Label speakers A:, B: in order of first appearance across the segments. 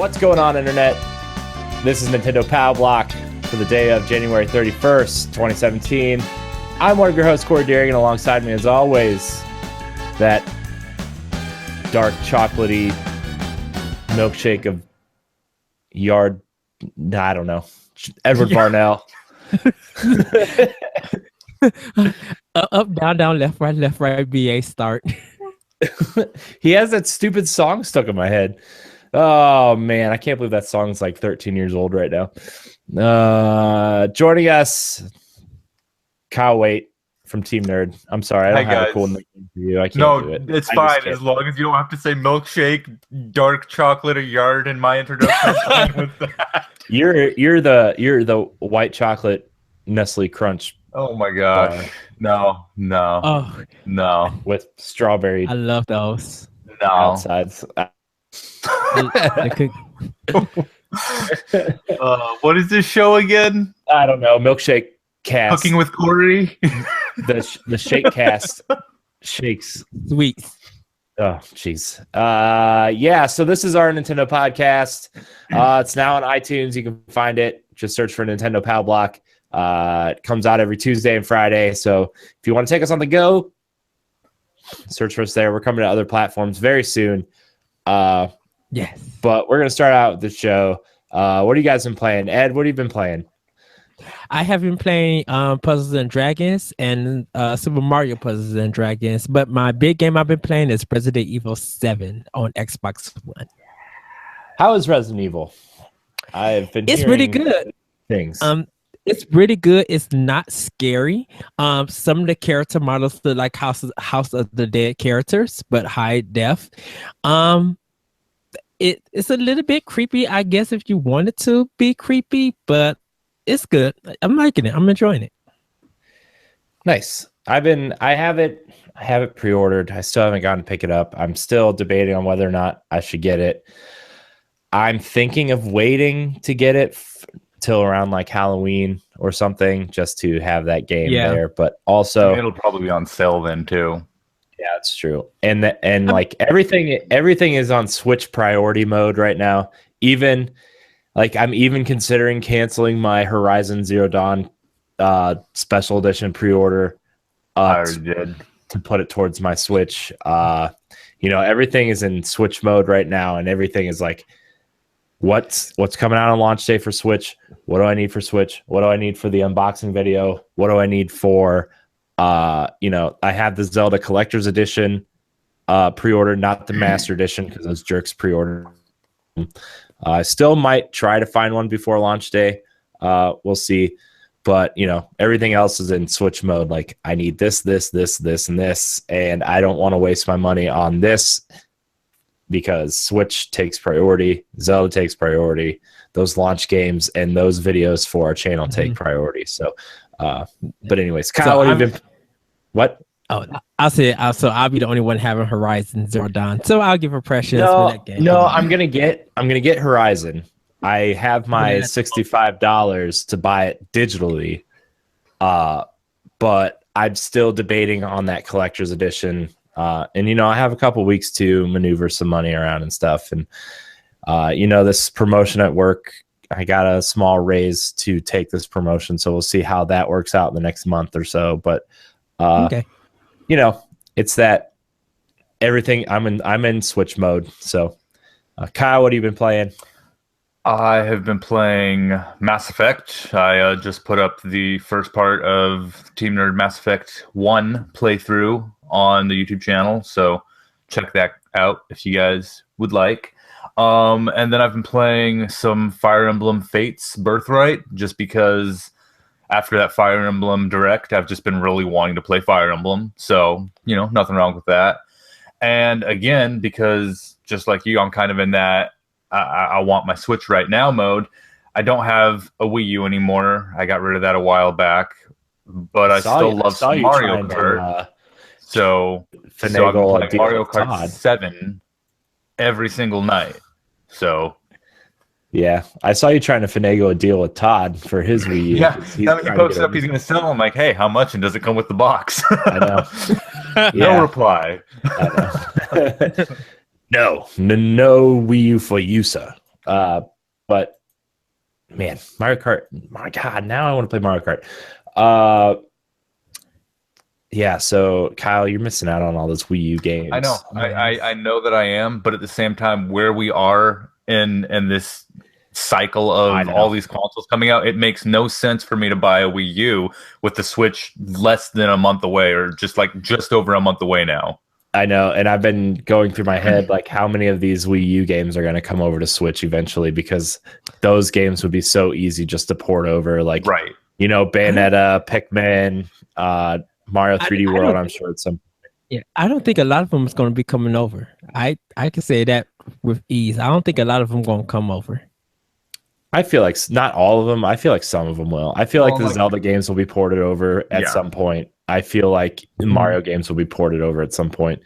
A: What's going on, Internet? This is Nintendo Pow Block for the day of January 31st, 2017. I'm one of your hosts, Corey Dirrig, and alongside me, as always, that dark chocolatey milkshake of yard, I don't know, Edward Varnell.
B: Up, down, down, left, right, BA start.
A: He has that stupid song stuck in my head. Oh, man, I can't believe that song's like 13 years old right now. Joining us, Kyle Waite from Team Nerd. I'm sorry, I don't have a cool nickname for you. I can't do it.
C: No, it's fine as long as you don't have to say milkshake, dark chocolate, or yard in my introduction. I'm fine with that.
A: You're the white chocolate Nestle Crunch.
C: Oh my gosh. No.
B: Oh,
A: with strawberry.
B: I love those.
C: No.
A: Outsides.
C: What is this show again?
A: I don't know. Milkshake Cast.
C: Cooking with Corey.
A: the Shake Cast shakes.
B: Sweets.
A: Oh, jeez. Yeah, so this is our Nintendo podcast. It's now on iTunes. You can find it. Just search for Nintendo Pow Block. It comes out every Tuesday and Friday. So if you want to take us on the go, search for us there. We're coming to other platforms very soon.
B: Yes.
A: But we're going to start out with the show. What have you guys been playing? Ed, what have you been playing?
B: I have been playing Puzzles and Dragons and Super Mario Puzzles and Dragons, but my big game I've been playing is Resident Evil 7 on Xbox One.
A: How is Resident Evil? I've been
B: It's really good.
A: Things.
B: It's really good. It's not scary. Some of the character models look like House of the Dead characters, but high def. It's a little bit creepy, I guess, if you wanted to be creepy, but it's good. I'm liking it. I'm enjoying it.
A: Nice. I have it pre-ordered. I still haven't gotten to pick it up. I'm still debating on whether or not I should get it. I'm thinking of waiting to get it till around like Halloween or something, just to have that game there. But also,
C: it'll probably be on sale then too.
A: Yeah, it's true. And like everything is on Switch priority mode right now. Even like I'm even considering canceling my Horizon Zero Dawn special edition pre-order
C: to
A: put it towards my Switch. Everything is in Switch mode right now, and everything is like, what's coming out on launch day for Switch? What do I need for Switch? What do I need for the unboxing video? What do I need for I have the Zelda Collector's Edition pre-ordered, not the Master Edition, because those jerks pre-ordered. I still might try to find one before launch day. We'll see. But, everything else is in Switch mode. Like, I need this, and this, and I don't want to waste my money on this because Switch takes priority, Zelda takes priority, those launch games and those videos for our channel take priority. So, but anyways, Kyle, what?
B: Oh, I'll say it. So I'll be the only one having Horizon Zero Dawn. So I'll give Impressions for that game.
A: No, I'm gonna get Horizon. I have my $65 to buy it digitally, but I'm still debating on that collector's edition. And I have a couple weeks to maneuver some money around and stuff. And this promotion at work, I got a small raise to take this promotion, so we'll see how that works out in the next month or so. But
B: okay.
A: It's that everything. I'm in Switch mode. So, Kyle, what have you been playing?
C: I have been playing Mass Effect. I just put up the first part of Team Nerd Mass Effect 1 playthrough on the YouTube channel, so check that out if you guys would like. And then I've been playing some Fire Emblem Fates Birthright, just because after that Fire Emblem Direct, I've just been really wanting to play Fire Emblem. So, nothing wrong with that. And again, because just like you, I'm kind of in that I want my Switch right now mode. I don't have a Wii U anymore. I got rid of that a while back, but I still love Mario Kart. So I've been playing Mario Kart 7 every single night. So
A: yeah, I saw you trying to finagle a deal with Todd for his Wii U.
C: Yeah, now he posted up he's going to sell. I'm like, hey, how much, and does it come with the box?
A: I know.
C: No reply.
A: I know. No Wii U for you, sir. But man, Mario Kart. My God, now I want to play Mario Kart. Yeah. So Kyle, you're missing out on all those Wii U games.
C: I know. I know that I am, but at the same time, where we are in this cycle of all these consoles coming out, it makes no sense for me to buy a Wii U with the Switch less than a month away, or just over a month away now.
A: I know, and I've been going through my head like how many of these Wii U games are going to come over to Switch eventually, because those games would be so easy just to port over. Like,
C: right,
A: Bayonetta, Pikmin, Mario 3D World. I'm sure it's some.
B: Yeah, I don't think a lot of them is going to be coming over. I can say that with ease. I don't think a lot of them going to come over.
A: I feel like not all of them. I feel like some of them will. I feel like the Zelda games will be ported over at some point. I feel like Mario games will be ported over at some point.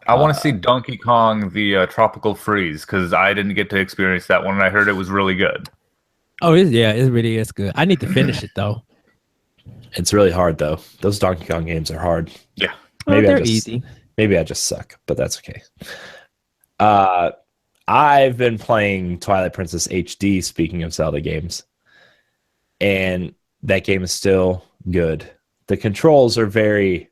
C: I want to see Donkey Kong, the Tropical Freeze, because I didn't get to experience that one, and I heard it was really good.
B: Oh, it really is good. I need to finish it, though.
A: It's really hard, though. Those Donkey Kong games are hard.
C: Yeah.
A: Maybe
B: they're easy.
A: Maybe I just suck, but that's okay. I've been playing Twilight Princess HD, speaking of Zelda games, and that game is still good. The controls are very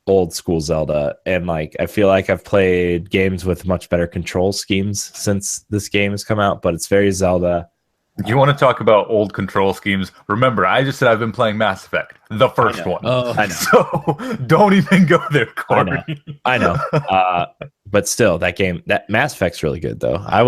A: old school Zelda, and I feel like I've played games with much better control schemes since this game has come out, but it's very Zelda.
C: You want to talk about old control schemes? Remember, I just said I've been playing Mass Effect, the first one.
A: Oh, I know.
C: So don't even go there, Corey.
A: I know. But still, that Mass Effect's really good, though. I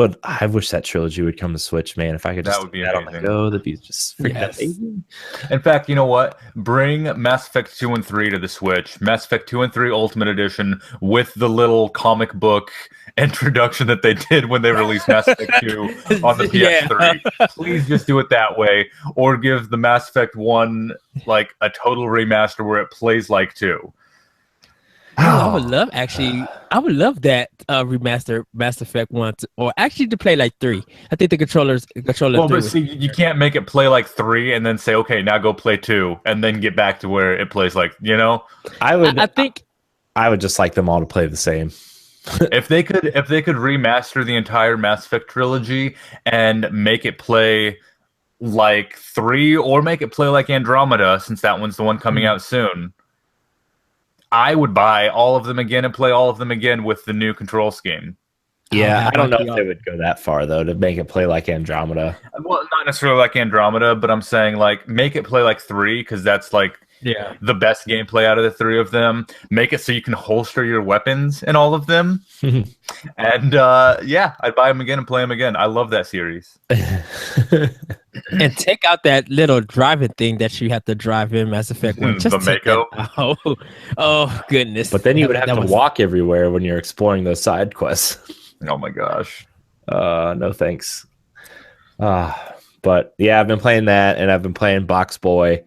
A: wish that trilogy would come to Switch, man. If I could just
C: that would be
A: that on the go, that'd be just freaking amazing.
C: In fact, you know what? Bring Mass Effect 2 and 3 to the Switch. Mass Effect 2 and 3 Ultimate Edition with the little comic book introduction that they did when they released Mass Effect 2 on the PS3. Please just do it that way, or give the Mass Effect 1 a total remaster where it plays like 2.
B: I would love that remaster Mass Effect 1 or actually to play like 3. I think the controller.
C: Well, but see, you can't make it play like 3 and then say, okay, now go play 2 and then get back to where it plays like,
B: I think
A: I would just like them all to play the same.
C: If they could remaster the entire Mass Effect trilogy and make it play like 3, or make it play like Andromeda, since that one's the one coming out soon, I would buy all of them again and play all of them again with the new control scheme.
A: Yeah, I don't know if they would go that far, though, to make it play like Andromeda.
C: Well, not necessarily like Andromeda, but I'm saying make it play like 3, because that's the best gameplay out of the 3 of them. Make it so you can holster your weapons in all of them. And I'd buy them again and play them again. I love that series.
B: And take out that little driving thing that you have to drive in Mass Effect 1. Just
C: the Mako.
B: Oh, goodness.
A: But then you would have to walk everywhere when you're exploring those side quests.
C: Oh my gosh.
A: No thanks. But yeah, I've been playing that, and I've been playing Box Boy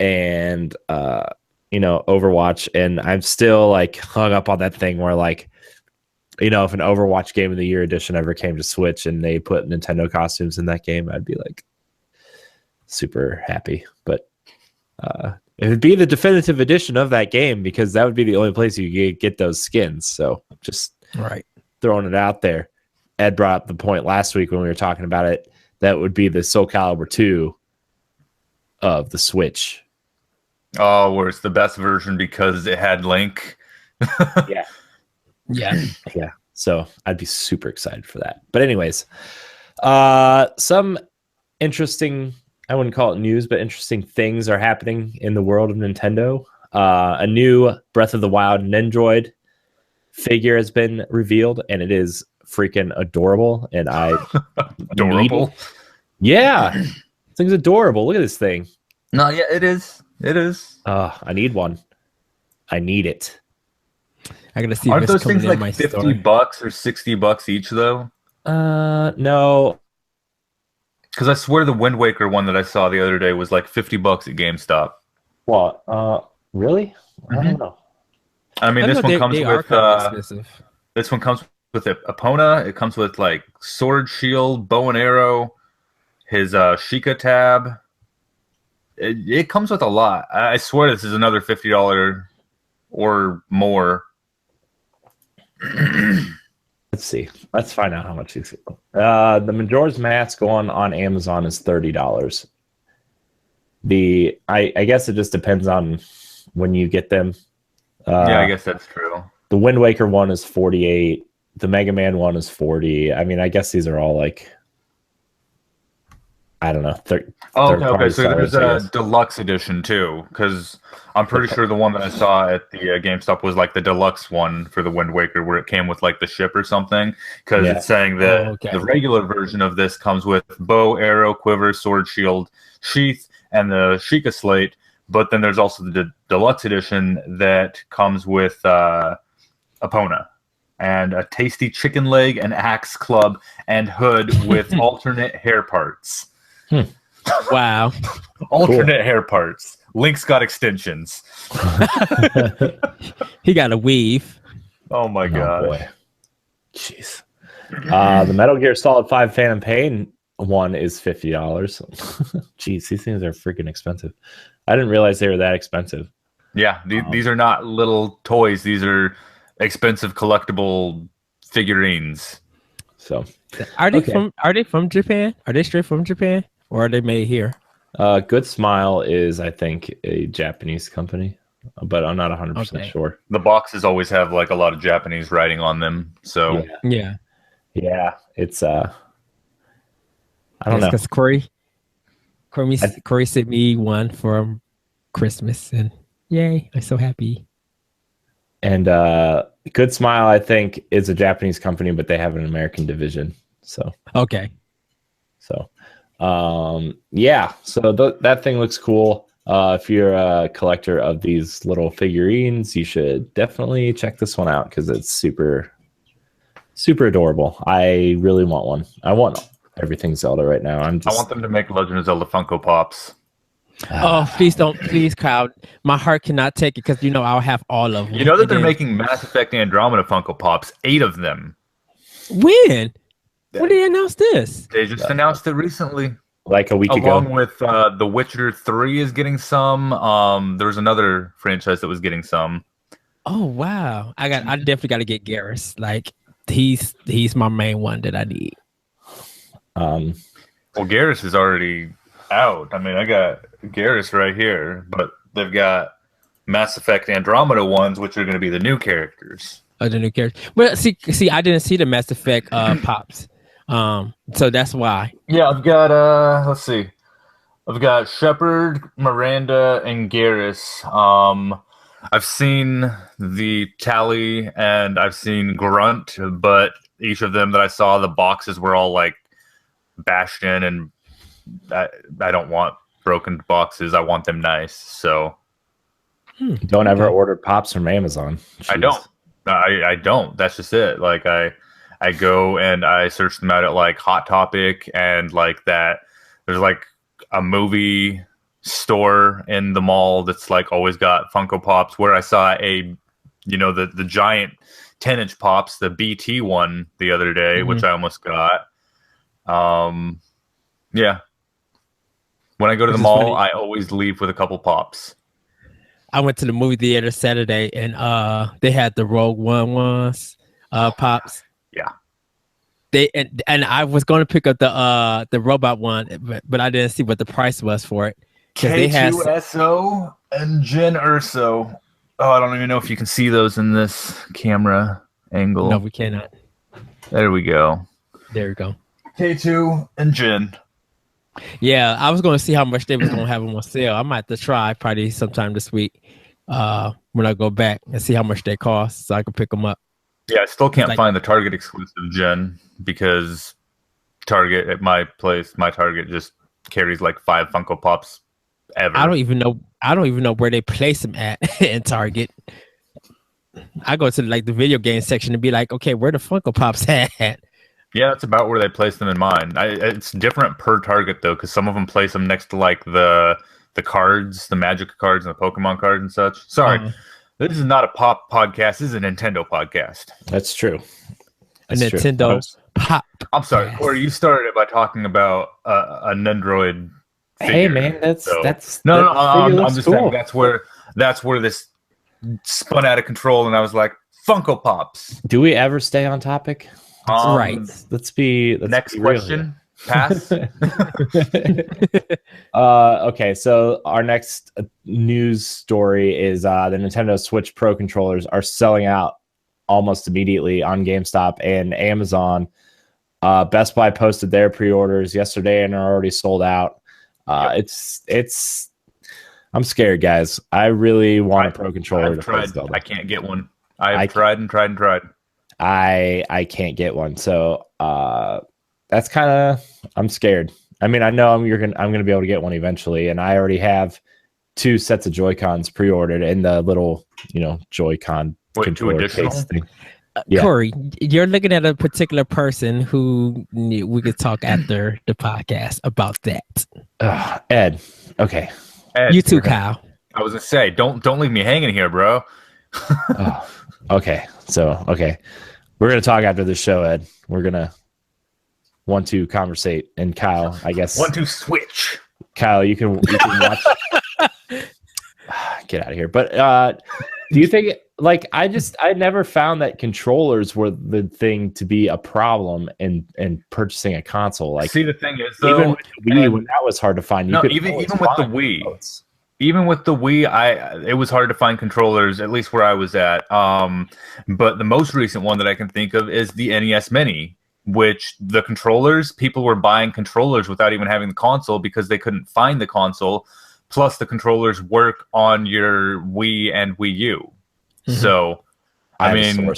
A: and Overwatch, and I'm still hung up on that thing where if an Overwatch Game of the Year edition ever came to Switch and they put Nintendo costumes in that game, I'd be super happy. But it would be the definitive edition of that game, because that would be the only place you could get those skins. So just throwing it out there. Ed brought up the point last week when we were talking about it. That would be the Soul Calibur 2 of the Switch.
C: Oh, where it's the best version because it had Link.
A: Yeah. So I'd be super excited for that. But anyways, some interesting, I wouldn't call it news, but interesting things are happening in the world of Nintendo. A new Breath of the Wild Nendroid figure has been revealed, and it is freaking adorable. And
C: adorable?
A: Yeah. Thing's adorable. Look at this thing.
C: No, yeah, it is. It is.
A: I need one. I need it.
B: I gotta see.
C: Aren't those things like $50 or $60 each though?
A: No.
C: Because I swear the Wind Waker one that I saw the other day was like $50 at GameStop.
A: What? Really? I don't know.
C: I mean, this one comes with this one comes with Epona. It comes with sword, shield, bow and arrow, his Sheikah tab. It comes with a lot. I swear this is another $50 or more.
A: The Let's see. Let's find out how much these. The Majora's Mask one on Amazon is $30. I guess it just depends on when you get them.
C: Yeah, I guess that's true.
A: The Wind Waker one is 48. The Mega Man one is 40. I mean, I guess these are all like, I don't know.
C: Okay. So there's a deluxe edition too, because I'm pretty sure the one that I saw at the GameStop was like the deluxe one for the Wind Waker, where it came with like the ship or something. Because it's saying that the regular version of this comes with bow, arrow, quiver, sword, shield, sheath, and the Sheikah Slate. But then there's also the deluxe edition that comes with Epona and a tasty chicken leg, an axe club, and hood with alternate hair parts.
B: Wow.
C: Alternate hair parts. Link's got extensions.
B: He got a weave.
C: Oh my god.
A: Boy. Jeez. The Metal Gear Solid 5 Phantom Pain one is $50. Jeez, these things are freaking expensive. I didn't realize they were that expensive.
C: Yeah, these are not little toys. These are expensive collectible figurines.
A: So,
B: are they from Japan? Are they straight from Japan, or are they made here?
A: Good Smile is, I think, a Japanese company, but I'm not 100% sure.
C: The boxes always have like a lot of Japanese writing on them. So
B: yeah,
A: it's I don't know.
B: Because Corey sent me one for Christmas, and yay, I'm so happy.
A: And Good Smile, I think, is a Japanese company, but they have an American division. So
B: okay.
A: So that thing looks cool. If you're a collector of these little figurines, you should definitely check this one out because it's super, super adorable. I really want one. I want everything Zelda right now. I
C: want them to make Legend of Zelda Funko Pops.
B: Oh, please don't. Please, crowd. My heart cannot take it because I'll have all of them.
C: You know that they're making Mass Effect Andromeda Funko Pops, 8 of them.
B: When? When did they announce this?
C: They just announced it recently.
A: Like a week ago.
C: Along with The Witcher 3 is getting some. There was another franchise that was getting some.
B: Oh, wow. I definitely got to get Garrus. Like, he's my main one that I need.
C: Well, Garrus is already out. I mean, I got Garrus right here, but they've got Mass Effect Andromeda ones, which are going to be the new characters.
B: Oh, the new characters. Well, see, I didn't see the Mass Effect pops, so that's why.
C: Yeah, I've got let's see, I've got Shepard, Miranda, and Garrus. I've seen the Tally and I've seen Grunt, but each of them that I saw, the boxes were all like bashed in, and I don't want broken boxes. I want them nice. So
A: don't ever order pops from Amazon. Jeez.
C: I don't. I don't. That's just it. Like I go and I search them out at like Hot Topic and like that. There's like a movie store in the mall that's like always got Funko Pops. Where I saw the giant 10-inch pops, the BT one the other day, which I almost got. Yeah. When I go to the mall, I always leave with a couple pops.
B: I went to the movie theater Saturday, and they had the Rogue One ones, pops.
C: Yeah.
B: And I was going to pick up the robot one, but I didn't see what the price was for it.
C: K2SO and Jin Urso. Oh, I don't even know if you can see those in this camera angle.
B: No, we cannot.
C: There we go.
B: There we go.
C: K2 and Jin.
B: Yeah, I was going to see how much they was going to have them on sale. I might have to try probably sometime this week when I go back and see how much they cost so I can pick them up.
C: Yeah, I still can't find the Target exclusive Gen because Target at my place, my Target just carries like 5 Funko Pops ever.
B: I don't even know where they place them at in Target. I go to like the video game section and be like, okay, where the Funko Pops at?
C: Yeah, that's about where they place them in mine. It's different per Target though, because some of them place them next to like the cards, the Magic cards, and the Pokemon cards and such. Sorry, this is not a pop podcast. This is a Nintendo podcast.
A: That's true.
B: Nintendo pop.
C: I'm sorry, Corey. You started it by talking about an Nendroid figure.
A: Hey man, that's
C: no. I'm just saying that's where this spun out of control, and I was like, Funko Pops.
A: Do we ever stay on topic?
B: Right.
A: Let's be
C: Next
A: be real
C: question. Pass.
A: Okay, so our next news story is the Nintendo Switch Pro controllers are selling out almost immediately on GameStop and Amazon. Best Buy posted their pre-orders yesterday and are already sold out.
C: Yep.
A: It's I'm scared, guys. I really want a Pro controller.
C: I've tried. I can't get one. I've tried and tried and tried.
A: I can't get one. So that's kind of, I'm scared. I mean, I know I'm gonna be able to get one eventually, and I already have 2 sets of Joy-Cons pre-ordered in the little, Joy-Con controller case thing.
B: Yeah. Corey, you're looking at a particular person who we could talk after the podcast about that.
A: Ed. Okay.
B: Ed, you too, Kyle.
C: I was gonna say, don't leave me hanging here, bro.
A: Okay. So, we're gonna talk after the show, Ed. We're gonna 1-2 conversate, and Kyle, I guess
C: 1-2 switch.
A: Kyle, you can watch. Get out of here. But do you think, like, I never found that controllers were the thing to be a problem in purchasing a console? Like,
C: see, the thing is, though,
A: even with the Wii, when that was hard to find,
C: even with the Wii. Even with the Wii, it was hard to find controllers, at least where I was at. But the most recent one that I can think of is the NES Mini, which the controllers, people were buying controllers without even having the console because they couldn't find the console. Plus, the controllers work on your Wii and Wii U. Mm-hmm. So, I mean,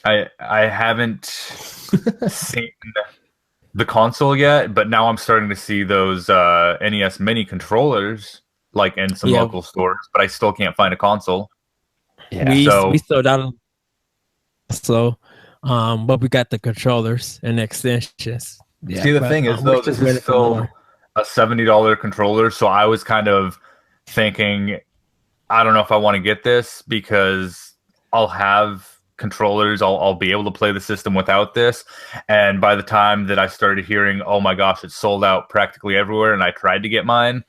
C: I haven't seen the console yet, but now I'm starting to see those NES Mini controllers, like in some local stores, but I still can't find a console.
B: Yeah. We sold out. So, but we got the controllers and the extensions.
C: Yeah, see, the thing is, though, this is still a $70 controller. So I was kind of thinking, I don't know if I want to get this because I'll have controllers. I'll be able to play the system without this. And by the time that I started hearing, oh my gosh, it's sold out practically everywhere, and I tried to get mine,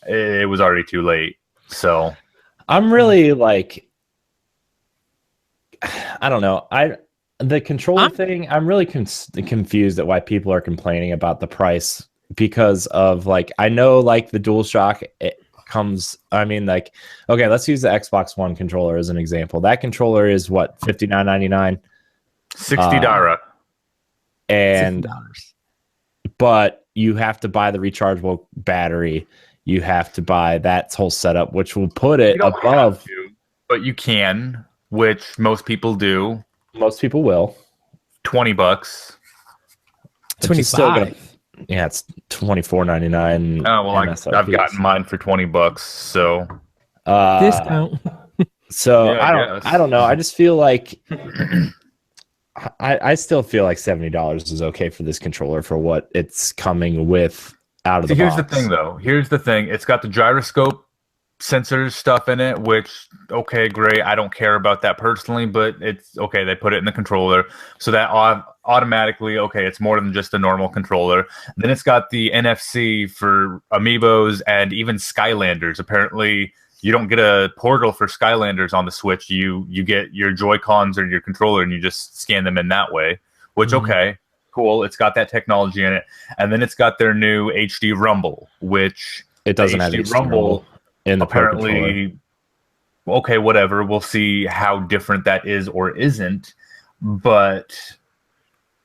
C: it was already too late. So
A: I'm really like, I don't know. The controller thing, I'm really confused at why people are complaining about the price, because of, like, I know, like, the DualShock, it comes, I mean, like, okay, let's use the Xbox One controller as an example. That controller is what, $59.99?
C: $60.
A: And $60. But you have to buy the rechargeable battery. You have to buy that whole setup, which will put it above.
C: But you can, which most people do.
A: Most people will.
C: $20.
B: 25.
A: Yeah, it's $24.99.
C: Oh well, I've gotten mine for $20. So
B: discount.
A: So yeah, I don't know. I just feel like I still feel like $70 is okay for this controller for what it's coming with out of the box.
C: Here's the thing, though. Here's the thing. It's got the gyroscope sensors stuff in it, which, okay, great. I don't care about that personally, but it's okay. They put it in the controller, so that automatically, okay, it's more than just a normal controller. Then it's got the NFC for Amiibos and even Skylanders. Apparently, you don't get a portal for Skylanders on the Switch. You get your Joy-Cons or your controller, and you just scan them in that way, which, okay, cool. It's got that technology in it. And then it's got their new HD Rumble, which
A: it doesn't have HD Rumble in the
C: apparently. Okay, whatever. We'll see how different that is or isn't. But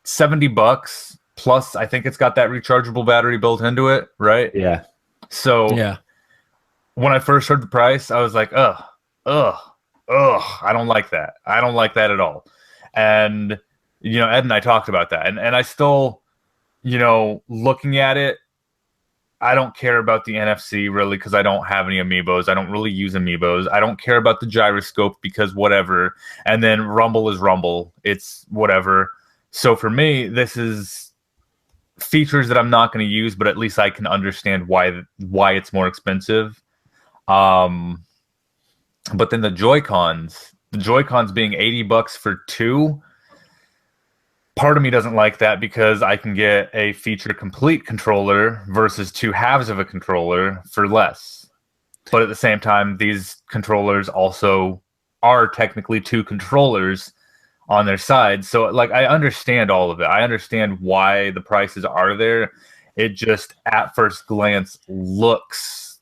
C: $70 plus, I think it's got that rechargeable battery built into it, right?
A: Yeah.
C: So
B: yeah,
C: when I first heard the price, I was like, ugh, I don't like that. I don't like that at all. And Ed and I talked about that, and I still, looking at it, I don't care about the NFC really because I don't have any Amiibos. I don't really use Amiibos. I don't care about the gyroscope because whatever. And then Rumble is Rumble. It's whatever. So for me, this is features that I'm not going to use, but at least I can understand why it's more expensive. But then the Joy-Cons being $80 for 2. Part of me doesn't like that because I can get a feature complete controller versus 2 halves of a controller for less. But at the same time, these controllers also are technically 2 controllers on their side. So like I understand all of it. I understand why the prices are there. It just at first glance looks,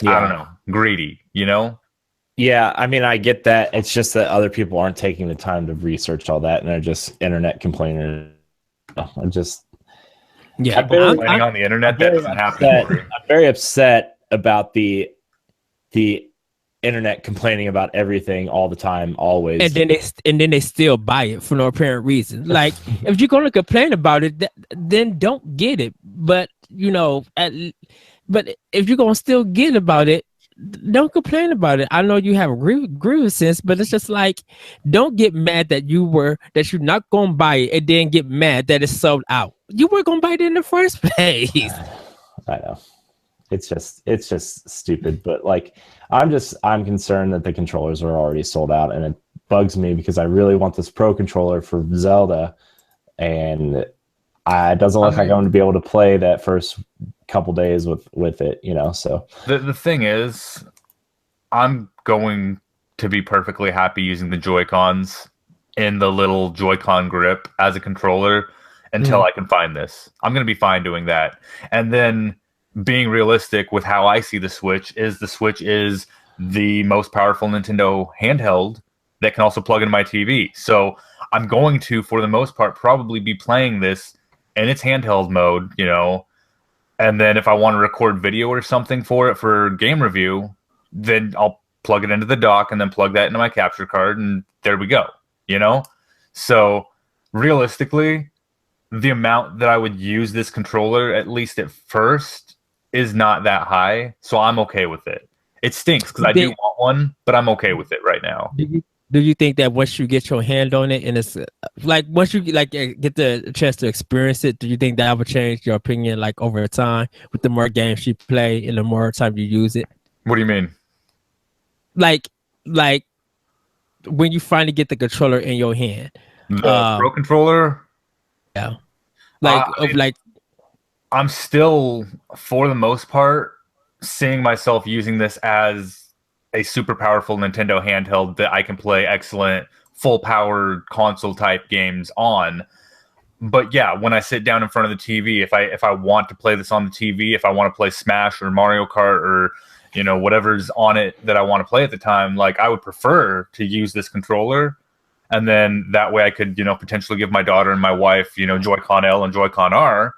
C: I don't know, greedy, you know?
A: Yeah, I mean, I get that. It's just that other people aren't taking the time to research all that, and they're just internet complainers. I'm just,
B: Yeah,
C: complaining on the internet. That doesn't happen.
A: I'm very upset about the internet complaining about everything all the time, always.
B: And then they still buy it for no apparent reason. Like, if you're gonna complain about it, then don't get it. But but if you're gonna still get about it, don't complain about it. I know you have grievances, but it's just like, don't get mad that you're not gonna buy it, and then get mad that it's sold out. You were gonna buy it in the first place.
A: I know. It's just stupid, but like I'm concerned that the controllers are already sold out, and it bugs me because I really want this Pro controller for Zelda, and it doesn't look like I'm going to be able to play that first couple days with it, you know. So
C: the thing is, I'm going to be perfectly happy using the Joy-Cons in the little Joy-Con grip as a controller until I can find this. I'm going to be fine doing that, and then being realistic with how I see the Switch is the most powerful Nintendo handheld that can also plug into my TV. So I'm going to, for the most part, probably be playing this in its handheld mode, you know. And then if I want to record video or something for it for game review, then I'll plug it into the dock and then plug that into my capture card, and there we go, you know. So realistically, the amount that I would use this controller, at least at first, is not that high, so I'm okay with it. It stinks because I do want one, but I'm okay with it right now.
B: Do you think that once you get your hand on it, and it's like once you get the chance to experience it, do you think that would change your opinion like over time with the more games you play and the more time you use it?
C: What do you mean?
B: Like when you finally get the controller in your hand,
C: the Pro controller.
B: Yeah,
C: I'm still, for the most part, seeing myself using this as a super powerful Nintendo handheld that I can play excellent full-powered console-type games on. But yeah, when I sit down in front of the TV, if I want to play this on the TV, if I want to play Smash or Mario Kart or, you know, whatever's on it that I want to play at the time, like I would prefer to use this controller. And then that way I could, you know, potentially give my daughter and my wife, you know, Joy-Con L and Joy-Con R.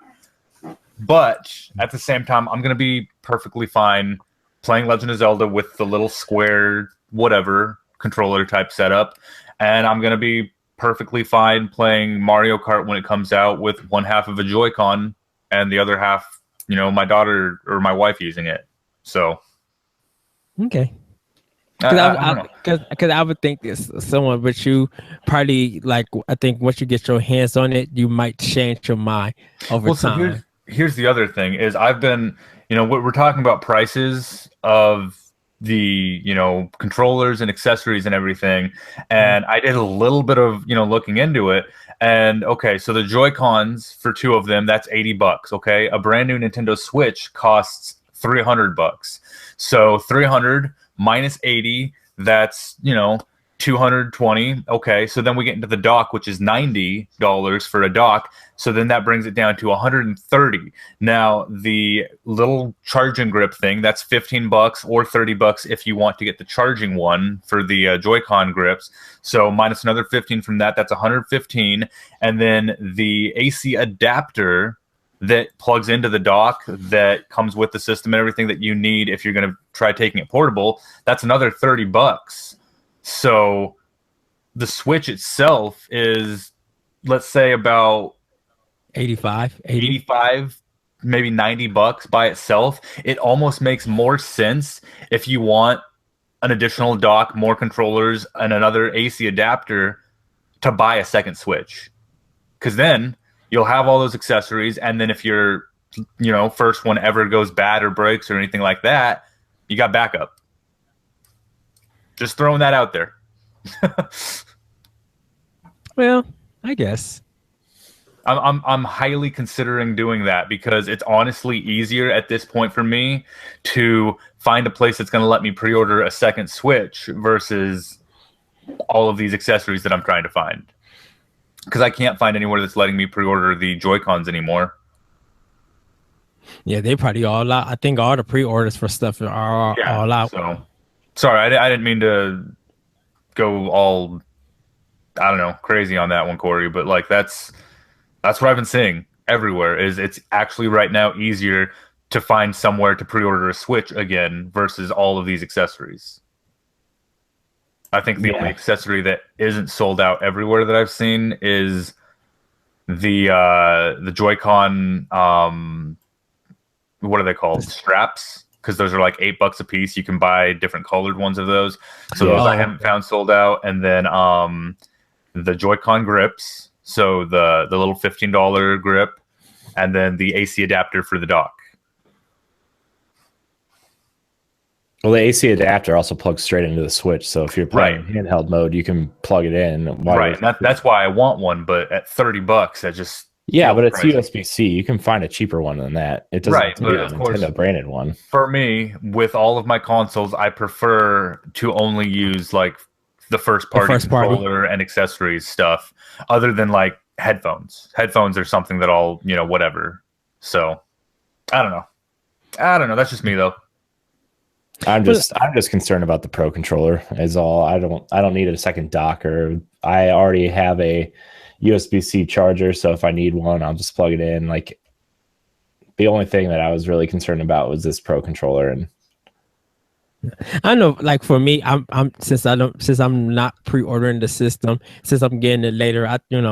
C: But at the same time, I'm going to be perfectly fine playing Legend of Zelda with the little square, whatever, controller type setup. And I'm going to be perfectly fine playing Mario Kart when it comes out with one half of a Joy-Con and the other half, you know, my daughter or my wife using it. So.
B: Okay. Because I would think this someone, but you probably like, I think once you get your hands on it, you might change your mind over time.
C: So here's the other thing is I've been, you know, we're talking about prices of the, you know, controllers and accessories and everything. And I did a little bit of, you know, looking into it. And okay, so the Joy-Cons for 2 of them, that's $80. Okay. A brand new Nintendo Switch costs $300. So 300 minus 80, that's, you know, 220. Okay, so then we get into the dock, which is $90 for a dock. So then that brings it down to 130. Now the little charging grip thing, that's $15 or $30 if you want to get the charging one for the Joy-Con grips. So minus another 15 from that, that's 115. And then the AC adapter that plugs into the dock that comes with the system and everything that you need if you're going to try taking it portable, that's another $30. So the Switch itself is, let's say, about
B: 85,
C: maybe $90 by itself. It almost makes more sense if you want an additional dock, more controllers, and another AC adapter to buy a second Switch. Because then you'll have all those accessories, and then if your, you know, first one ever goes bad or breaks or anything like that, you got backup. Just throwing that out there.
B: Well, I guess
C: I'm highly considering doing that because it's honestly easier at this point for me to find a place that's going to let me pre-order a second Switch versus all of these accessories that I'm trying to find. Because I can't find anywhere that's letting me pre-order the Joy-Cons anymore.
B: Yeah, they probably all out. I think all the pre-orders for stuff are all out.
C: So, sorry, I didn't mean to go all, I don't know, crazy on that one, Corey. But like that's what I've been seeing everywhere. Is it's actually right now easier to find somewhere to pre-order a Switch again versus all of these accessories. I think the only accessory that isn't sold out everywhere that I've seen is the Joy-Con. What are they called? Straps, because those are like $8 a piece. You can buy different colored ones of those. So those I haven't found sold out. And then the Joy-Con grips, so the little $15 grip, and then the AC adapter for the dock.
A: Well, the AC adapter also plugs straight into the Switch, so if you're playing handheld mode, you can plug it in.
C: Right, and that's why I want one. But at $30, that just
A: but it's USB-C. You can find a cheaper one than that. It doesn't have to be a Nintendo branded one.
C: For me, with all of my consoles, I prefer to only use like the first party controller and accessories stuff, other than like headphones. Headphones are something that I'll, whatever. So I don't know. That's just me though.
A: I'm just concerned about the Pro controller is all. I don't need a second dock, or I already have a USB-C charger, so if I need one, I'll just plug it in. Like, the only thing that I was really concerned about was this Pro controller. And
B: I know, like for me, since I'm not pre-ordering the system, since I'm getting it later,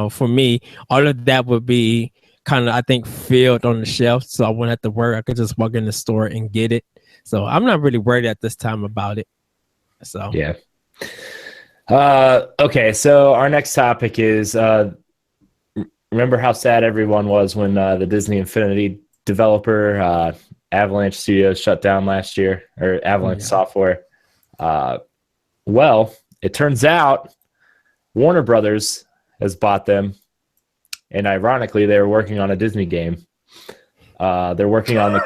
B: for me, all of that would be kind of, I think, filled on the shelf, so I wouldn't have to worry. I could just walk in the store and get it. So I'm not really worried at this time about it. So
A: yeah. Okay, so our next topic is remember how sad everyone was when the Disney Infinity developer Avalanche Studios shut down last year, or Avalanche Software. Well, it turns out Warner Brothers has bought them, and ironically, they were working on a Disney game. They're working on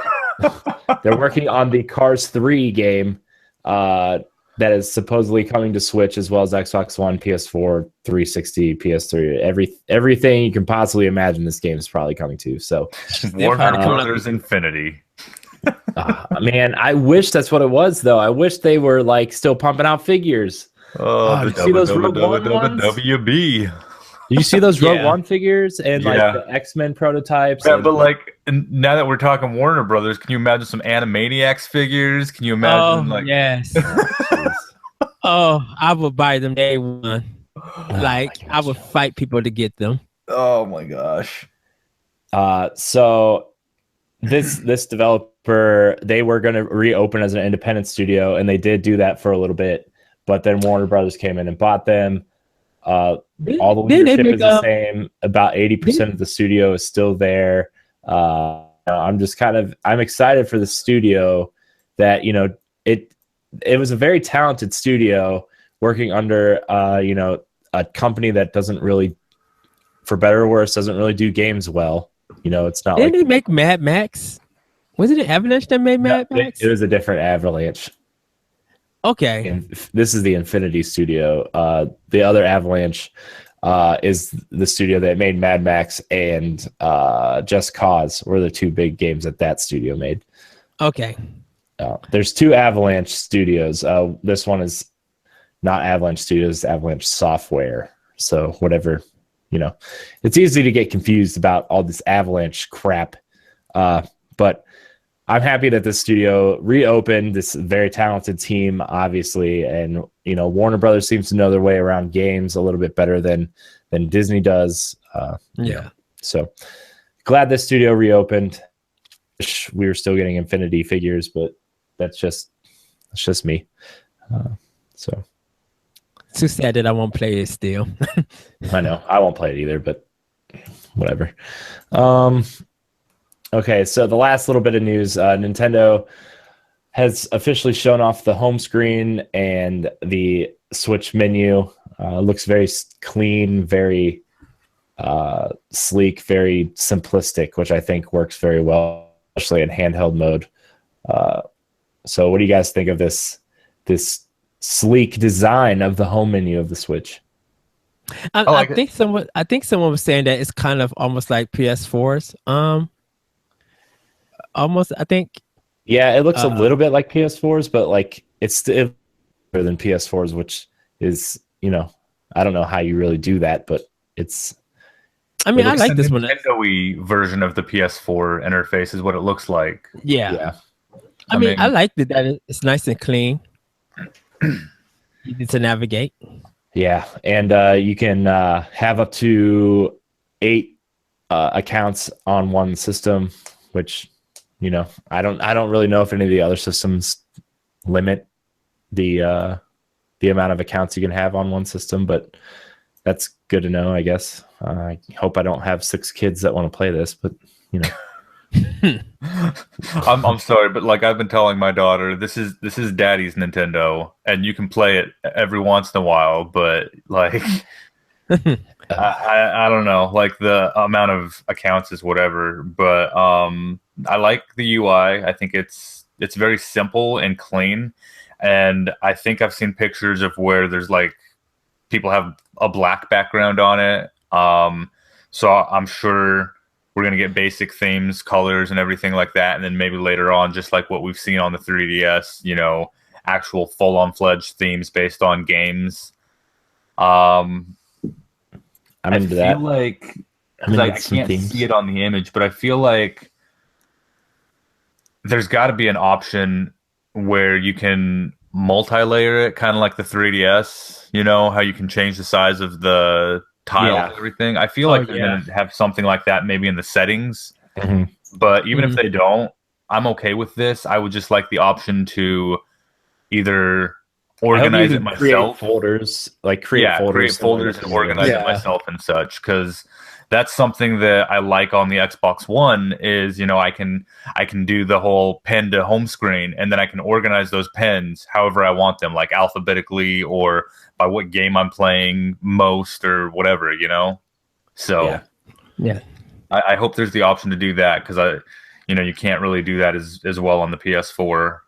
A: the Cars 3 game that is supposedly coming to Switch, as well as Xbox One, PS4, 360, PS3, everything you can possibly imagine. This game is probably coming to. So
C: Warner Brothers Infinity.
A: Man, I wish that's what it was, though. I wish they were like still pumping out figures.
C: Oh,
A: did you see those Rogue One ones?
C: WB.
A: You see those Rogue One figures and like the X-Men prototypes?
C: Yeah, but like now that we're talking Warner Brothers, can you imagine some Animaniacs figures? Can you imagine
B: yes. I would buy them day one. I would fight people to get them.
C: Oh my gosh.
A: So this developer, they were going to reopen as an independent studio, and they did do that for a little bit, but then Warner Brothers came in and bought them. All the leadership is the same. About 80% of the studio is still there. I'm excited for the studio that, it was a very talented studio working under, a company that doesn't really, for better or worse, doesn't really do games well. It's not.
B: Didn't they make Mad Max? Was it an Avalanche that made Mad Max?
A: It was a different Avalanche.
B: Okay.
A: And this is the Infinity Studio. The other Avalanche is the studio that made Mad Max and Just Cause were the two big games that studio made.
B: Okay.
A: There's two Avalanche studios. This one is not Avalanche Studios, it's Avalanche Software. So whatever, it's easy to get confused about all this Avalanche crap. But I'm happy that this studio reopened. This very talented team, obviously, and Warner Brothers seems to know their way around games a little bit better than Disney does. So glad this studio reopened. Wish we were still getting Infinity figures, but that's just me. So
B: too sad that I won't play it still.
A: I know I won't play it either, but whatever. Okay, so the last little bit of news, Nintendo has officially shown off the home screen and the Switch menu. Looks very clean, very sleek, very simplistic, which I think works very well, especially in handheld mode. So what do you guys think of this sleek design of the home menu of the Switch.
B: I think someone was saying that it's kind of almost like PS4's. Almost, I think.
A: Yeah, it looks a little bit like PS4's, but like it's still better than PS4's, which is, I don't know how you really do that, but it's.
B: I mean, I like this one.
C: Nintendo-y version of the PS4 interface is what it looks like.
B: Yeah. I mean, I like that it's nice and clean. Easy to navigate.
A: Yeah, and you can have up to 8 accounts on one system, which I don't really know if any of the other systems limit the amount of accounts you can have on one system, but that's good to know, I guess. I hope I don't have 6 kids that want to play this, but
C: I'm sorry, but like I've been telling my daughter, this is Daddy's Nintendo, and you can play it every once in a while, but like I don't know, like the amount of accounts is whatever, but I like the UI. I think it's very simple and clean, and I think I've seen pictures of where there's like people have a black background on it, so I'm sure we're going to get basic themes, colors, and everything like that. And then maybe later on, just like what we've seen on the 3DS, actual full-on-fledged themes based on games.
A: I'm into that.
C: I feel like, because I can't see it on the image, but I feel like there's got to be an option where you can multi-layer it, kind of like the 3DS, how you can change the size of the tiles and everything. I feel like they're going to have something like that maybe in the settings. But even if they don't, I'm okay with this. I would just like the option to either organize it myself.
A: Create folders
C: and organize it myself and such, because that's something that I like on the Xbox One is, I can do the whole pen to home screen, and then I can organize those pens however I want them, like alphabetically or by what game I'm playing most or whatever, So
B: yeah.
C: I hope there's the option to do that, because you can't really do that as well on the PS4.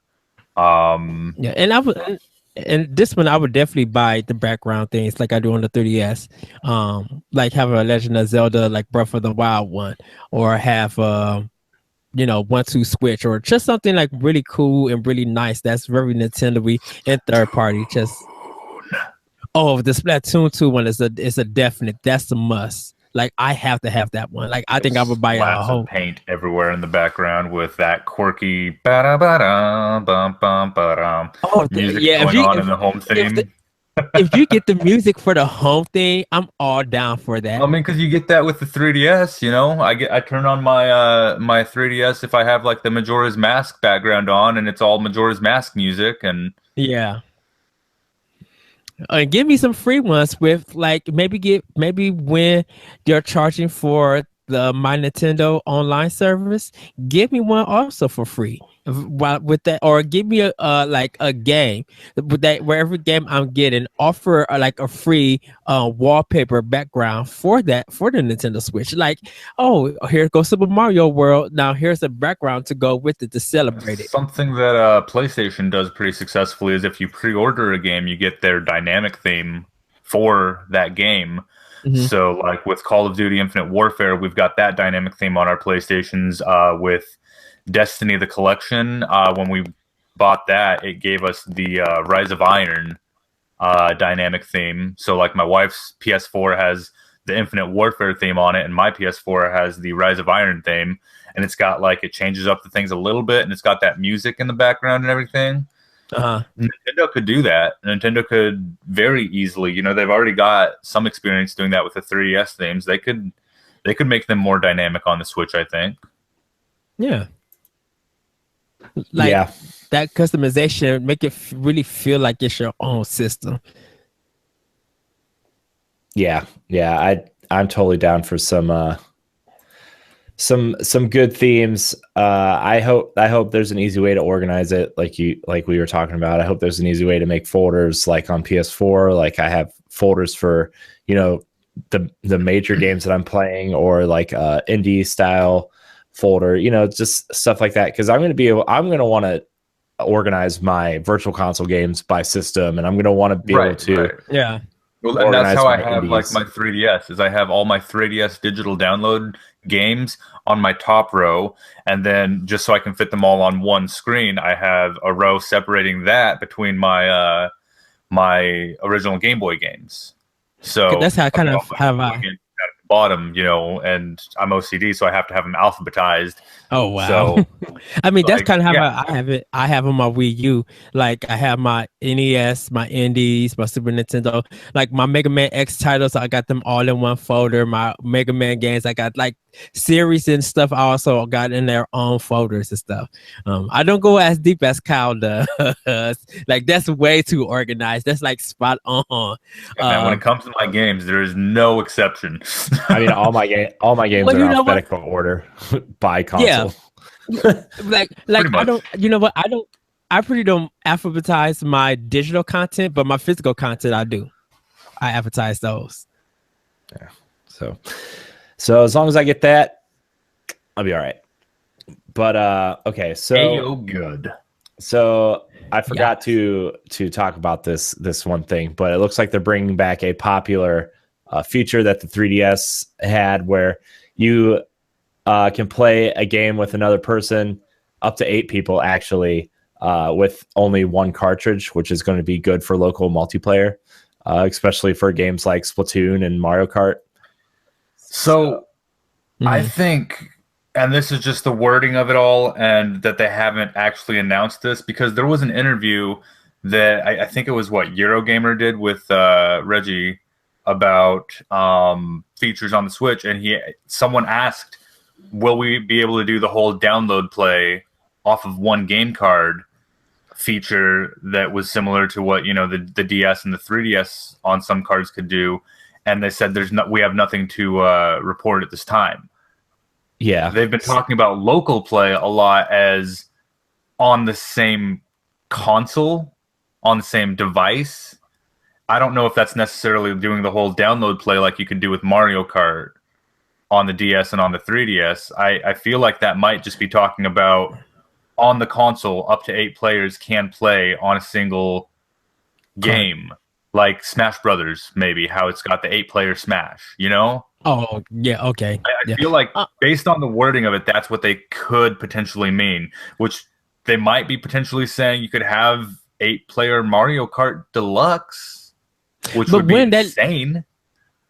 B: And this one I would definitely buy the background things like I do on the 3DS. Like have a Legend of Zelda like Breath of the Wild one, or have 1-2 Switch, or just something like really cool and really nice that's very Nintendo-y and third party. The Splatoon 2 one is a definite. That's a must. Like I have to have that one. Like I think I would buy a whole
C: paint everywhere in the background with that quirky ba-da-ba-dum, bum-bum-ba-dum music going on in the home theme.
B: If you get the music for the home thing, I'm all down for that.
C: I mean, because you get that with the 3DS, I turn on my 3DS if I have like the Majora's Mask background on, and it's all Majora's Mask music, and
B: and give me some free ones with like maybe when you're charging for the My Nintendo online service, give me one also for free with that, or give me a game with that, wherever game I'm getting, offer like a free wallpaper background for the Nintendo Switch. Like, oh, here goes Super Mario World. Now here's a background to go with it to celebrate it.
C: Something that PlayStation does pretty successfully is if you pre-order a game, you get their dynamic theme for that game. So like with Call of Duty Infinite Warfare, we've got that dynamic theme on our PlayStations. With Destiny the Collection, when we bought that, it gave us the Rise of Iron dynamic theme. So like my wife's PS4 has the Infinite Warfare theme on it, and my PS4 has the Rise of Iron theme, and it's got like, it changes up the things a little bit, and it's got that music in the background and everything. Nintendo could do that. Nintendo could very easily, they've already got some experience doing that with the 3DS themes. They could make them more dynamic on the Switch, I think.
B: That customization, make it really feel like it's your own system.
A: I'm totally down for some good themes. I hope there's an easy way to organize it, like we were talking about. I hope there's an easy way to make folders like on PS4. Like I have folders for the major games that I'm playing, or like indie style folder, just stuff like that. Because I'm gonna want to organize my virtual console games by system, and I'm going to want to be able to
B: Yeah.
C: Well, and that's
A: organize
C: how I
A: my
C: have like
A: indies.
C: my 3DS. Is I have all my 3DS digital download games on my top row, and then just so I can fit them all on one screen, I have a row separating that between my my original Game Boy games. So
B: That's how I kind of
C: my
B: have
C: Game Boy games at the bottom, you know, and I'm OCD, so I have to have them alphabetized.
B: Oh wow!
C: So,
B: I mean, that's
C: like,
B: kind of how
C: yeah.
B: I have it. I have on my Wii U. Like I have my NES, my Indies, my Super Nintendo, like my Mega Man X titles. I got them all in one folder. My Mega Man games, I got like series and stuff. I also got in their own folders and stuff. I don't go as deep as Kyle does. Like that's way too organized. That's like spot on.
C: Yeah, man, when it comes to my games, there is no exception.
A: I mean, all my games
B: Well,
A: are
B: you
A: in
B: know what?
A: alphabetical order by console.
B: Yeah. like
C: Pretty
B: I
C: much.
B: don't, you know what, I pretty don't alphabetize my digital content, but my physical content I do. I advertise those.
A: Yeah. So as long as I get that, I'll be all right. But okay, so
C: good.
A: So I forgot to talk about this one thing, but it looks like they're bringing back a popular feature that the 3DS had, where you can play a game with another person, up to 8 people actually, with only one cartridge, which is going to be good for local multiplayer, especially for games like Splatoon and Mario Kart.
C: So I think, and this is just the wording of it all, and that they haven't actually announced this, because there was an interview that I think it was what Eurogamer did with Reggie about features on the Switch, and someone asked, will we be able to do the whole download play off of one game card feature that was similar to what, you know, the DS and the 3DS on some cards could do? And they said we have nothing to report at this time.
A: Yeah,
C: they've been talking about local play a lot as on the same console, on the same device. I don't know if that's necessarily doing the whole download play like you could do with Mario Kart on the DS and on the 3DS. I feel like that might just be talking about on the console, up to 8 players can play on a single game, like Smash Brothers, maybe, how it's got the 8-player Smash, you know?
B: Oh, yeah, okay.
C: I feel like based on the wording of it, that's what they could potentially mean, which they might be potentially saying you could have 8-player Mario Kart Deluxe, which would be insane.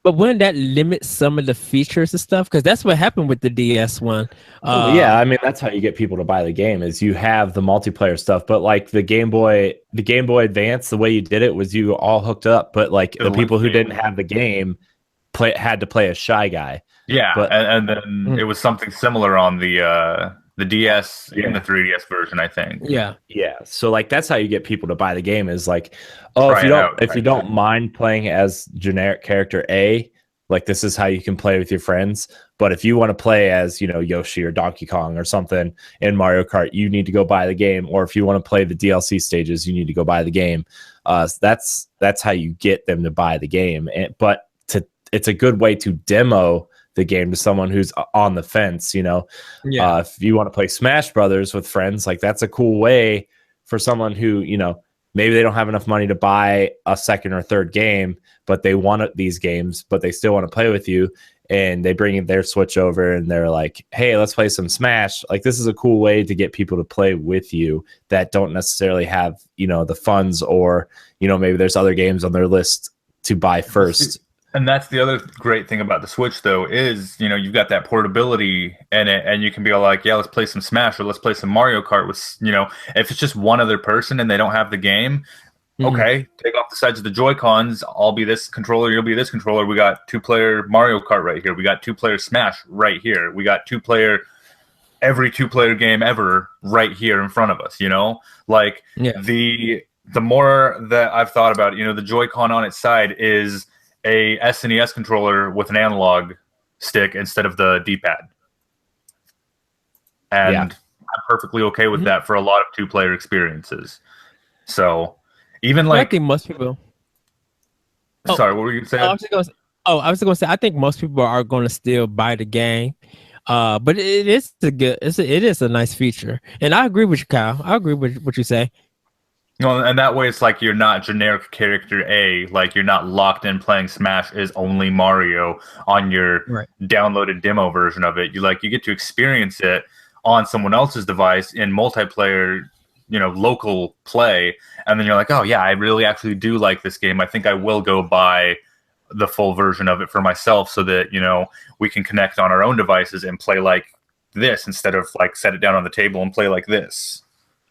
B: But wouldn't that limit some of the features and stuff? Because that's what happened with the DS one.
A: Yeah, I mean, that's how you get people to buy the game, is you have the multiplayer stuff. But like the Game Boy Advance, the way you did it was you all hooked up, but like the people who didn't have the game had to play a Shy Guy.
C: Yeah,
A: but
C: and then it was something similar on the DS and the 3DS version, I think.
B: Yeah.
A: So like that's how you get people to buy the game, is like, oh, if you don't mind playing as generic character A, like this is how you can play with your friends. But if you want to play as, you know, Yoshi or Donkey Kong or something in Mario Kart, you need to go buy the game. Or if you want to play the DLC stages, you need to go buy the game. That's how you get them to buy the game. But it's a good way to demo the game to someone who's on the fence, you know. If you want to play Smash Brothers with friends, like that's a cool way for someone who, you know, maybe they don't have enough money to buy a second or third game, but they want these games, but they still want to play with you, and they bring their Switch over and they're like, hey, let's play some Smash. Like this is a cool way to get people to play with you that don't necessarily have, you know, the funds, or, you know, maybe there's other games on their list to buy first.
C: And that's the other great thing about the Switch, though, is, you know, you've got that portability in it, and you can be like, yeah, let's play some Smash or let's play some Mario Kart with, you know, if it's just one other person and they don't have the game, okay, take off the sides of the Joy-Cons. I'll be this controller, you'll be this controller. We got 2-player Mario Kart right here. We got 2-player Smash right here. We got every 2-player game ever right here in front of us, you know? Like, the more that I've thought about it, you know, the Joy-Con on its side is a SNES controller with an analog stick instead of the D-pad. And I'm perfectly okay with that for a lot of 2-player experiences. So even like,
B: I think most people.
C: Sorry, what were you saying?
B: I was just going to say, I think most people are going to still buy the game. But it is it is a nice feature, and I agree with you, Kyle. I agree with what you say.
C: Well, and that way it's like you're not generic character A, like you're not locked in playing Smash is only Mario on your downloaded demo version of it. You get to experience it on someone else's device in multiplayer, local play, and then you're like, oh yeah, I really actually do like this game. I think I will go buy the full version of it for myself so that, we can connect on our own devices and play like this instead of like set it down on the table and play like this.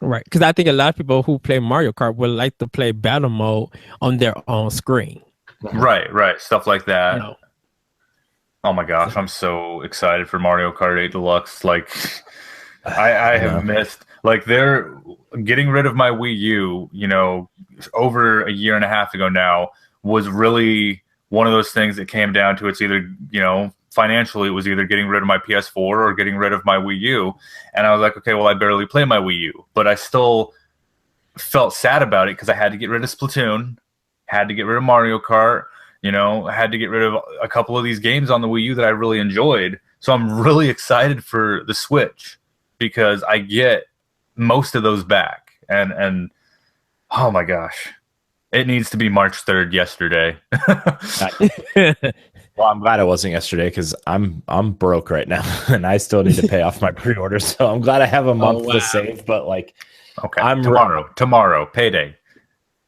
B: Right, because I think a lot of people who play Mario Kart would like to play battle mode on their own screen.
C: Right, stuff like that. Oh my gosh, I'm so excited for Mario Kart 8 Deluxe. Like, I have missed. Like, they're getting rid of my Wii U. Over a year and a half ago now was really one of those things that came down to it's either financially, it was either getting rid of my PS4 or getting rid of my Wii U. And I was like, okay, well, I barely play my Wii U. But I still felt sad about it because I had to get rid of Splatoon, had to get rid of Mario Kart, had to get rid of a couple of these games on the Wii U that I really enjoyed. So I'm really excited for the Switch because I get most of those back. And oh my gosh, it needs to be March 3rd yesterday.
A: Well, I'm glad it wasn't yesterday because I'm broke right now and I still need to pay off my pre-order. So I'm glad I have a month to save. But like,
C: okay, tomorrow, payday.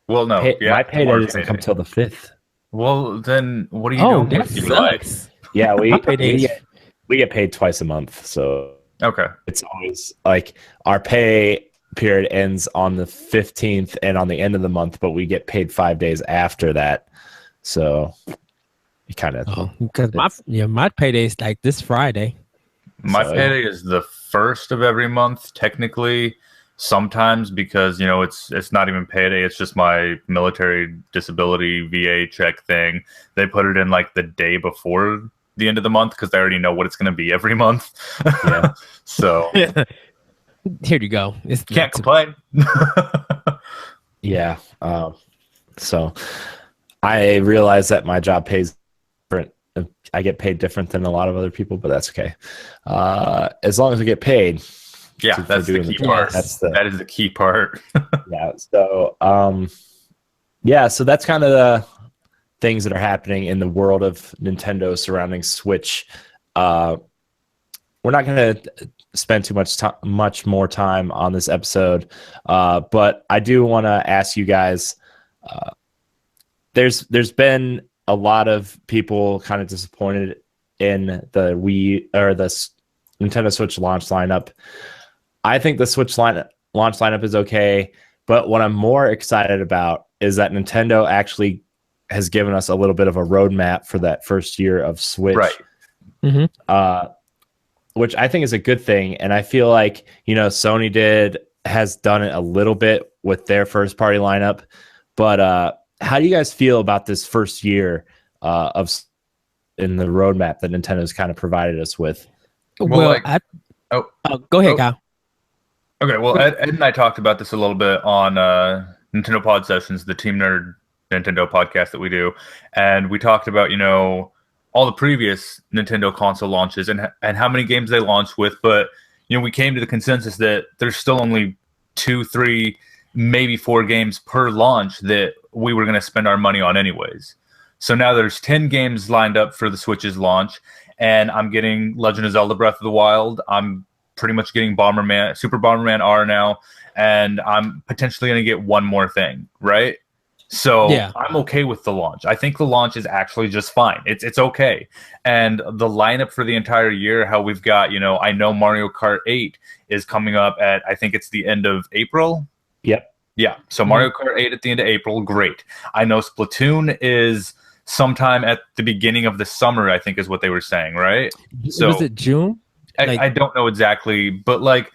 C: Well, no,
A: my payday doesn't come till the 5th.
C: Well, then what are you doing with your life?
A: Yeah, we get paid twice a month, so
C: okay,
A: it's always like our pay period ends on the 15th and on the end of the month, but we get paid 5 days after that. So. Kind of
B: because my payday is like this Friday.
C: My payday is the 1st of every month, technically. Sometimes because it's not even payday; it's just my military disability VA check thing. They put it in like the day before the end of the month because they already know what it's going to be every month. Yeah, so
B: here you go.
C: Can't complain.
A: Yeah. So I realize that my job pays. I get paid different than a lot of other people, but that's okay. As long as I get paid.
C: Yeah, that's the key part. That is the key part.
A: Yeah. So, so that's kind of the things that are happening in the world of Nintendo surrounding Switch. We're not going to spend too much more time on this episode, but I do want to ask you guys. There's been a lot of people kind of disappointed in the Wii or the Nintendo Switch launch lineup. I think the Switch launch lineup is okay, but what I'm more excited about is that Nintendo actually has given us a little bit of a roadmap for that first year of Switch,
C: right?
A: Which I think is a good thing. And I feel like Sony has done it a little bit with their first party lineup, but how do you guys feel about this first year in the roadmap that Nintendo's kind of provided us with?
B: Well, go ahead, Kyle.
C: Okay, well, Ed and I talked about this a little bit on Nintendo Pod Sessions, the Team Nerd Nintendo podcast that we do, and we talked about all the previous Nintendo console launches and how many games they launched with, but we came to the consensus that there's still only 2, 3, maybe 4 games per launch that we were going to spend our money on anyways. So now there's 10 games lined up for the Switch's launch, and I'm getting Legend of Zelda Breath of the Wild. I'm pretty much getting Super Bomberman R now, and I'm potentially going to get one more thing, right? So yeah. I'm okay with the launch. I think the launch is actually just fine. It's okay. And the lineup for the entire year, how we've got, I know Mario Kart 8 is coming up at, I think it's the end of April.
A: Yep.
C: Yeah. So Mario Kart 8 at the end of April, great. I know Splatoon is sometime at the beginning of the summer, I think is what they were saying, right? So
B: was it June?
C: I don't know exactly, but like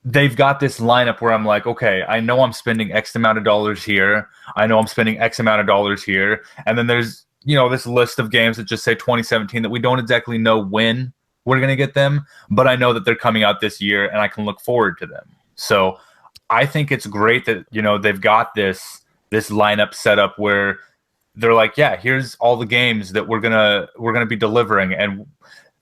C: they've got this lineup where I'm like, okay, I know I'm spending X amount of dollars here. I know I'm spending X amount of dollars here. And then there's, this list of games that just say 2017 that we don't exactly know when we're going to get them, but I know that they're coming out this year and I can look forward to them. So I think it's great that, they've got this lineup set up where they're like, yeah, here's all the games that we're going to be delivering. And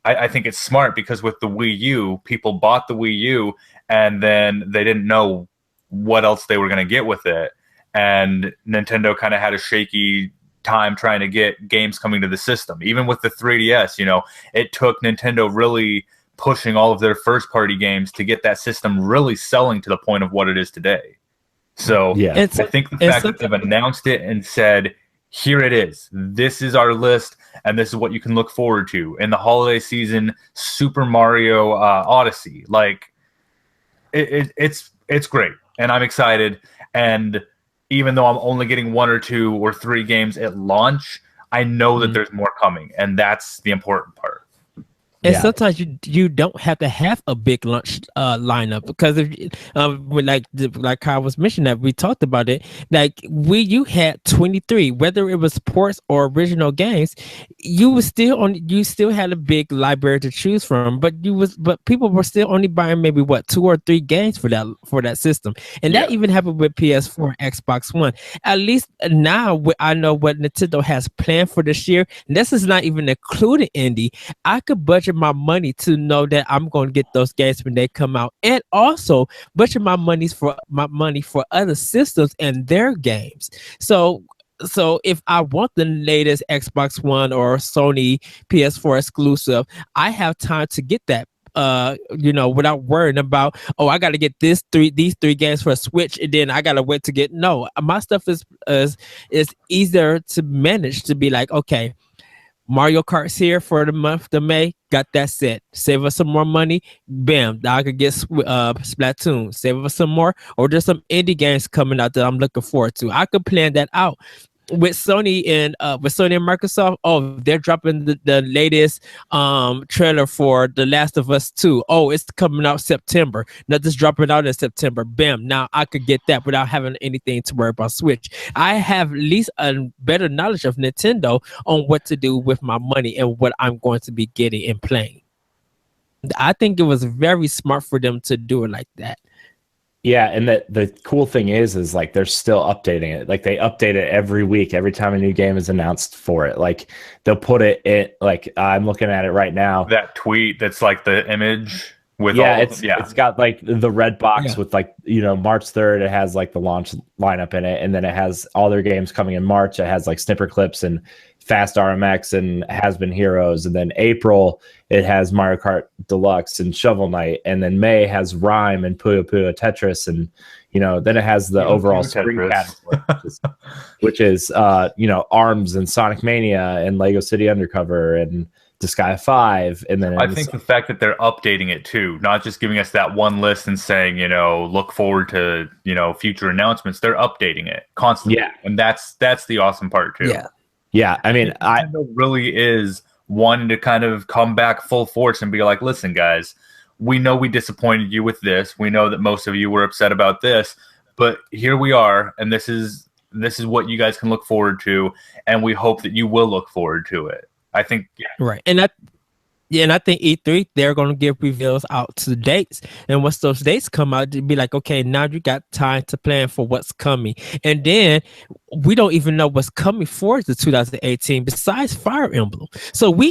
C: I think it's smart because with the Wii U, people bought the Wii U and then they didn't know what else they were going to get with it. And Nintendo kind of had a shaky time trying to get games coming to the system. Even with the 3DS, it took Nintendo really pushing all of their first party games to get that system really selling to the point of what it is today. So I think the fact that they've announced it and said, here it is, this is our list, and this is what you can look forward to in the holiday season, Super Mario Odyssey. Like, it's great, and I'm excited. And even though I'm only getting 1 or 2 or 3 games at launch, I know that there's more coming, and that's the important part.
B: And sometimes you don't have to have a big launch lineup, because if like Kyle was mentioning, that we talked about it, like you had 23, whether it was ports or original games, you still had a big library to choose from, but people were still only buying maybe 2 or 3 games for that system, and that even happened with PS4 and Xbox One. At least now I know what Nintendo has planned for this year, and this is not even including indie. I could budget my money to know that I'm going to get those games when they come out, and also budget my money for other systems and their games. So if I want the latest Xbox One or Sony PS4 exclusive, I have time to get that. Without worrying about, I got to get these 3 games for a Switch, and then I got to wait to get. No, my stuff is easier to manage, to be like, okay, Mario Kart's here for the month of May. Got that set. Save us some more money. Bam. I could get Splatoon. Save us some more. Or there's some indie games coming out that I'm looking forward to. I could plan that out. With Sony and Microsoft, they're dropping the latest trailer for The Last of Us 2. It's coming out September. Nothing's dropping out in September. Bam. Now I could get that without having anything to worry about Switch. I have at least a better knowledge of Nintendo on what to do with my money and what I'm going to be getting and playing. I think it was very smart for them to do it like that.
A: Yeah, and the cool thing is like they're still updating it. Like they update it every week, every time a new game is announced for it. Like they'll put it in, like I'm looking at it right now.
C: That tweet that's like the image with
A: it's got like the red box with like, March 3rd, it has like the launch lineup in it, and then it has all their games coming in March. It has like Snipper Clips and Fast RMX and Has Been Heroes, and then April it has Mario Kart Deluxe and Shovel Knight, and then May has Rhyme and Puyo Puyo Tetris, and then it has the overall spring category, which is ARMS and Sonic Mania and Lego City Undercover and Disgaea 5, and then
C: I think the fact that they're updating it too, not just giving us that one list and saying, look forward to, future announcements. They're updating it constantly. Yeah. And that's the awesome part too.
B: Yeah.
A: Yeah. I mean,
C: Nintendo really is wanting to kind of come back full force and be like, listen, guys, we know we disappointed you with this. We know that most of you were upset about this, but here we are. And this is what you guys can look forward to. And we hope that you will look forward to it. I think,
B: right. And I think E3, they're going to give reveals out to dates. And once those dates come out, to be like, okay, now you got time to plan for what's coming. And then we don't even know what's coming for the 2018 besides Fire Emblem. So we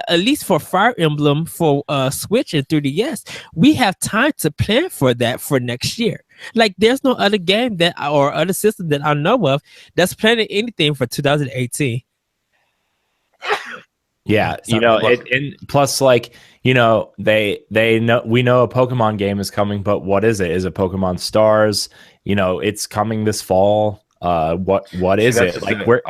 B: at least for Fire Emblem for Switch and 3DS, we have time to plan for that for next year. Like there's no other game or other system that I know of that's planning anything for 2018.
A: Yeah, and plus, like, they know we know a Pokemon game is coming, but what is it? Is it Pokemon Stars? It's coming this fall. What is it? Like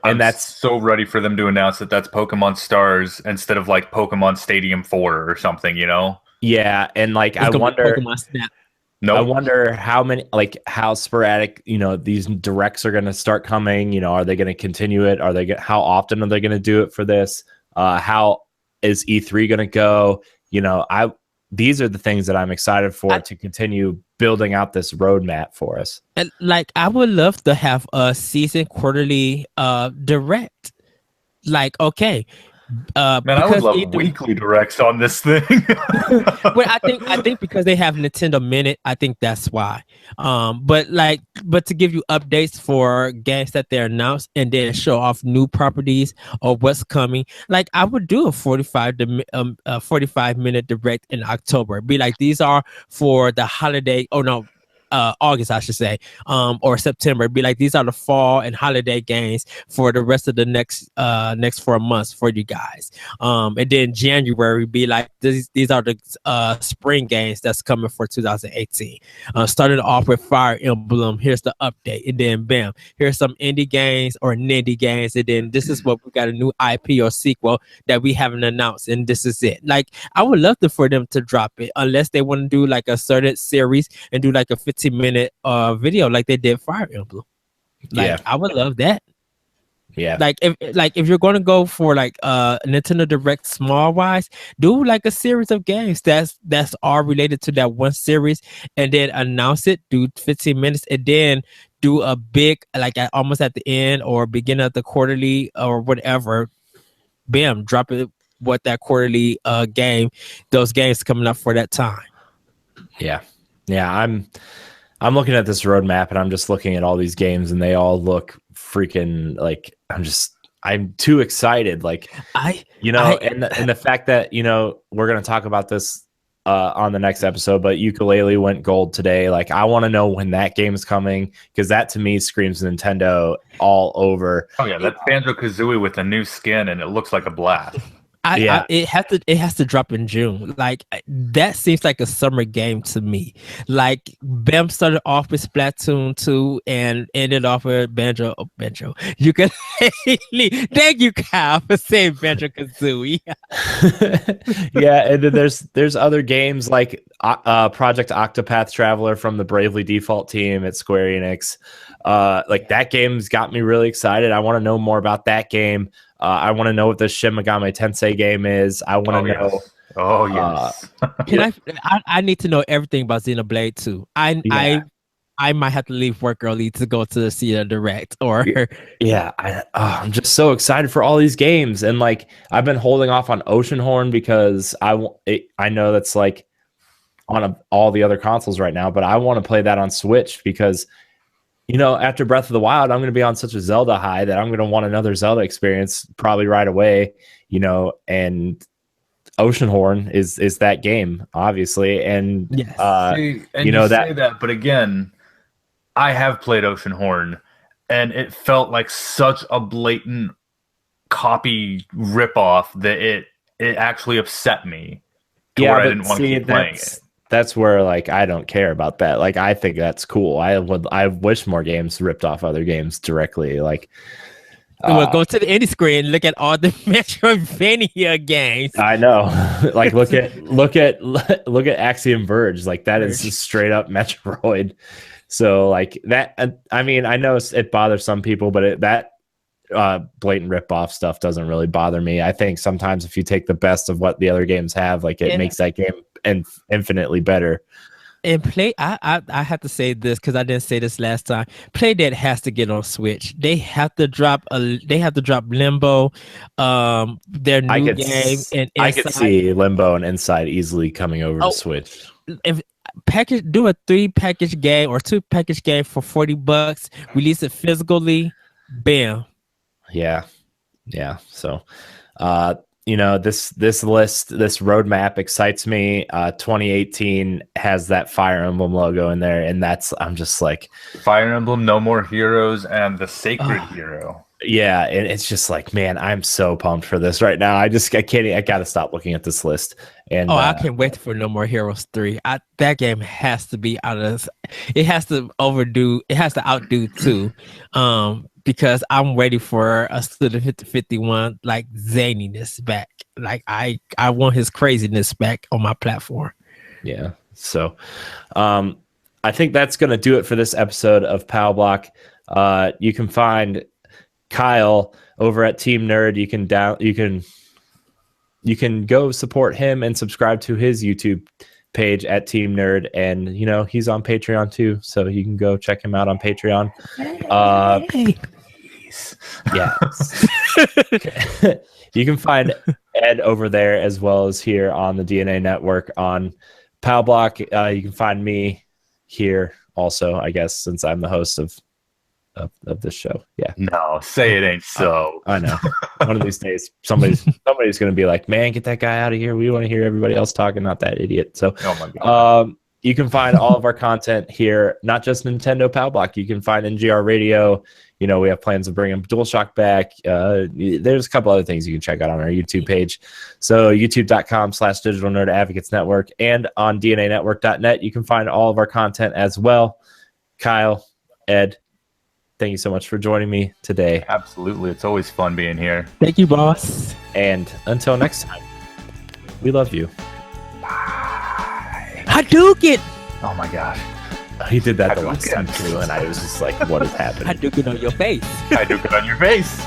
C: I'm so ready for them to announce that that's Pokemon Stars instead of like Pokemon Stadium 4 or something.
A: Yeah, and like I wonder.
B: Pokemon Snap.
A: I wonder how sporadic, these directs are going to start coming. Are they going to continue it? How often are they going to do it for this? How is E3 going to go? These are the things that I'm excited for to continue building out this roadmap for us.
B: And like, I would love to have a season quarterly direct. Like, okay,
C: Man, I would love weekly directs on this thing.
B: Well, I think because they have Nintendo Minute, I think that's why. But to give you updates for games that they announced and then show off new properties or what's coming, like I would do a 45-minute direct in October. Be like, these are for the holiday. Oh no. August, I should say, or September. Be like, these are the fall and holiday games for the rest of the next 4 months for you guys. And then January be like, these are the spring games that's coming for 2018. Starting off with Fire Emblem, here's the update, and then bam, here's some indie games or indie games, and then this is what we got, a new IP or sequel that we haven't announced, and this is it. Like, I would love for them to drop it, unless they want to do like a certain series and do like a 15-minute video like they did Fire Emblem. Like, yeah, I would love that.
A: Yeah.
B: Like if you're going to go for like Nintendo Direct small wise, do like a series of games that's all related to that one series, and then announce it, do 15 minutes, and then do a big, like almost at the end or beginning of the quarterly or whatever, bam, drop it, what that quarterly those games coming up for that time.
A: Yeah. I'm looking at this roadmap and I'm just looking at all these games and they all look freaking like, I'm too excited. Like, and the fact that, we're going to talk about this on the next episode, but Yooka-Laylee went gold today. Like, I want to know when that game is coming, because that to me screams Nintendo all over.
C: Oh yeah, that's Banjo-Kazooie with a new skin and it looks like a blast.
B: It has to drop in June. Like, that seems like a summer game to me. Like, Bam started off with Splatoon 2 and ended off with Banjo. Yooka-Laylee. Thank you, Kyle, for saying Banjo-Kazooie.
A: Yeah, and then there's other games like Project Octopath Traveler from the Bravely Default team at Square Enix. Like, that game's got me really excited. I want to know more about that game. I want to know what the Shin Megami Tensei game is. I want to know.
C: Oh yes.
B: I need to know everything about Xenoblade 2. I might have to leave work early to go to see the direct. Or
A: I'm just so excited for all these games, and like, I've been holding off on Oceanhorn because I know that's like on all the other consoles right now, but I want to play that on Switch because, after Breath of the Wild, I'm going to be on such a Zelda high that I'm going to want another Zelda experience probably right away, and Oceanhorn is that game, obviously. And,
B: yes.
C: say that, but again, I have played Oceanhorn and it felt like such a blatant copy ripoff that it actually upset me.
A: Yeah,
C: I didn't want to keep playing it.
A: That's where, like, I don't care about that. Like, I think that's cool. I wish more games ripped off other games directly. Like,
B: go to the indie screen and look at all the Metroidvania games.
A: I know. Like, look at Axiom Verge. Like, that is just straight up Metroid. So, like, that, I mean, I know it bothers some people, but that blatant rip-off stuff doesn't really bother me. I think sometimes if you take the best of what the other games have, like, it makes that game infinitely better.
B: And I have to say this because I didn't say this last time. Playdead has to get on Switch. They have to drop Limbo, their new game, and Inside.
A: I could see Limbo and Inside easily coming over to Switch.
B: If do a 3-package game or 2-package game for $40, release it physically, bam.
A: Yeah. So, this list, this roadmap excites me. 2018 has that Fire Emblem logo in there, and I'm just like,
C: Fire Emblem, No More Heroes, and the Sacred Hero.
A: Yeah, and it's just like, man, I'm so pumped for this right now. I gotta stop looking at this list. And
B: I can't wait for No More Heroes 3. That game has to be it has to outdo 2. Because I'm ready for a Student 5051 like zaniness back. Like, I want his craziness back on my platform.
A: Yeah. So I think that's gonna do it for this episode of Pow Block. You can find Kyle over at Team Nerd. You can go support him and subscribe to his YouTube page at Team Nerd, and he's on Patreon too, so you can go check him out on Patreon.
C: face.
A: Yes. You can find Ed over there as well as here on the DNA Network on Palblock. You can find me here also, I guess, since I'm the host of this show. Yeah.
C: No, say it ain't so.
A: I know. One of these days, somebody's going to be like, man, get that guy out of here. We want to hear everybody else talking, not that idiot. So,
C: Oh my God.
A: you can find all of our content here, not just Nintendo Palblock. You can find NGR Radio. You know, we have plans of bringing DualShock back. There's a couple other things you can check out on our YouTube page. So youtube.com/Digital Nerd Advocates Network, and on DNAnetwork.net, you can find all of our content as well. Kyle, Ed, thank you so much for joining me today.
C: Absolutely. It's always fun being here.
B: Thank you, boss.
A: And until next time, we love you.
B: Hadouken!
C: Oh my gosh.
A: He did that the
C: Hadouken.
A: last time too, and I was just like, what is happening?
B: Hadouken on your face.
C: I do it on your face.